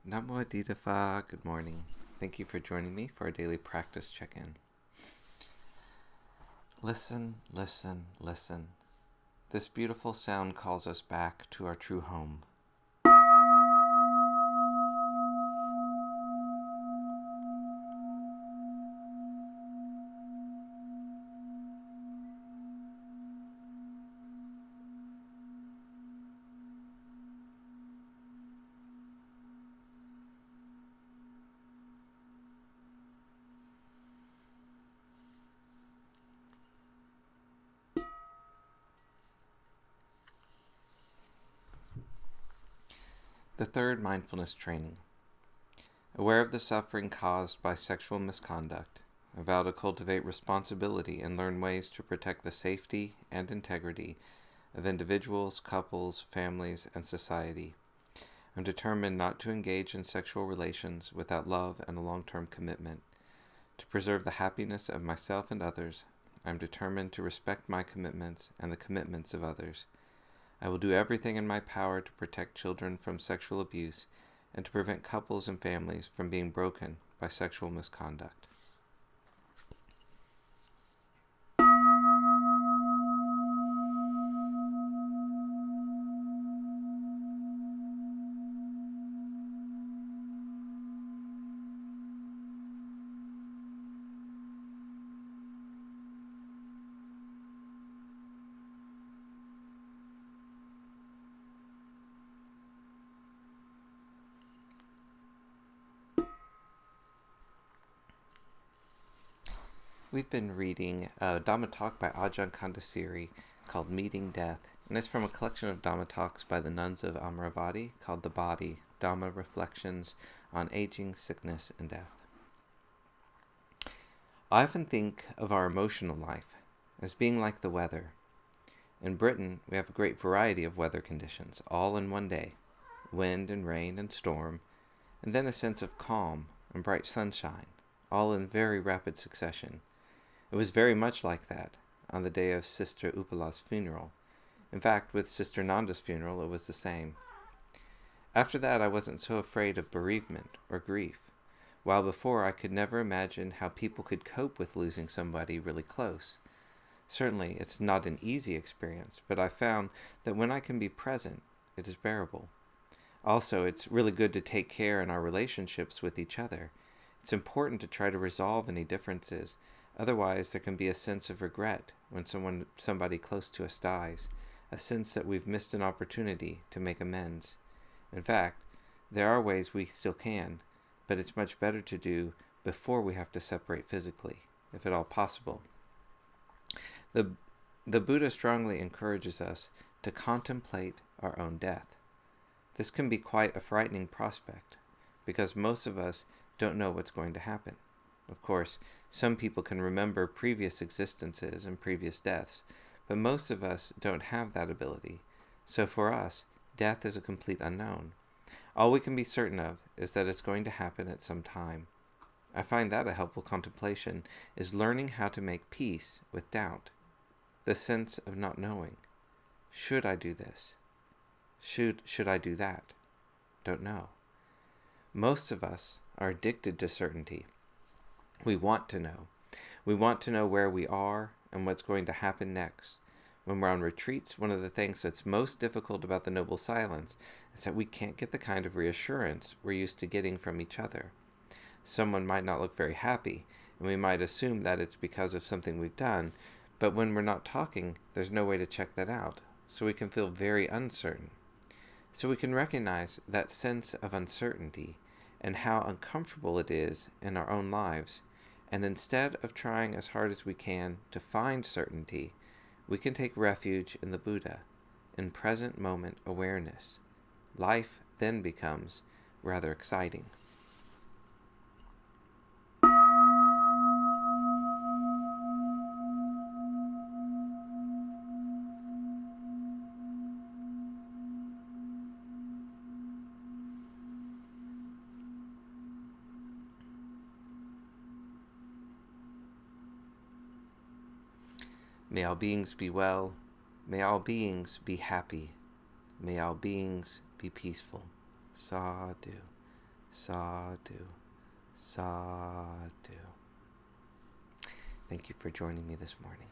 Namo Phat, good morning. Thank you for joining me for our daily practice check-in. Listen, listen, listen. This beautiful sound calls us back to our true home. The third mindfulness training. Aware of the suffering caused by sexual misconduct, I vow to cultivate responsibility and learn ways to protect the safety and integrity of individuals, couples, families, and society. I'm determined not to engage in sexual relations without love and a long-term commitment. To preserve the happiness of myself and others, I am determined to respect my commitments and the commitments of others. I will do everything in my power to protect children from sexual abuse and to prevent couples and families from being broken by sexual misconduct. We've been reading a Dhamma talk by Ajahn Candasiri called Meeting Death, and it's from a collection of Dhamma talks by the nuns of Amaravati called The Body, Dhamma Reflections on Aging, Sickness, and Death. I often think of our emotional life as being like the weather. In Britain, we have a great variety of weather conditions, all in one day: wind and rain and storm, and then a sense of calm and bright sunshine, all in very rapid succession. It was very much like that on the day of Sister Upala's funeral. In fact, with Sister Nanda's funeral, it was the same. After that, I wasn't so afraid of bereavement or grief, while before I could never imagine how people could cope with losing somebody really close. Certainly, it's not an easy experience, but I found that when I can be present, it is bearable. Also, it's really good to take care in our relationships with each other. It's important to try to resolve any differences. Otherwise, there can be a sense of regret when somebody close to us dies, a sense that we've missed an opportunity to make amends. In fact, there are ways we still can, but it's much better to do before we have to separate physically, if at all possible. The Buddha strongly encourages us to contemplate our own death. This can be quite a frightening prospect, because most of us don't know what's going to happen. Of course, some people can remember previous existences and previous deaths, but most of us don't have that ability. So for us, death is a complete unknown. All we can be certain of is that it's going to happen at some time. I find that a helpful contemplation is learning how to make peace with doubt, the sense of not knowing. Should I do this? Should I do that? Don't know. Most of us are addicted to certainty. We want to know. We want to know where we are and what's going to happen next. When we're on retreats, one of the things that's most difficult about the Noble Silence is that we can't get the kind of reassurance we're used to getting from each other. Someone might not look very happy, and we might assume that it's because of something we've done, but when we're not talking, there's no way to check that out, so we can feel very uncertain. So we can recognize that sense of uncertainty and how uncomfortable it is in our own lives, and instead of trying as hard as we can to find certainty, we can take refuge in the Buddha, in present moment awareness. Life then becomes rather exciting. May all beings be well. May all beings be happy. May all beings be peaceful. Sadhu. sadhu, sadhu. Thank you for joining me this morning.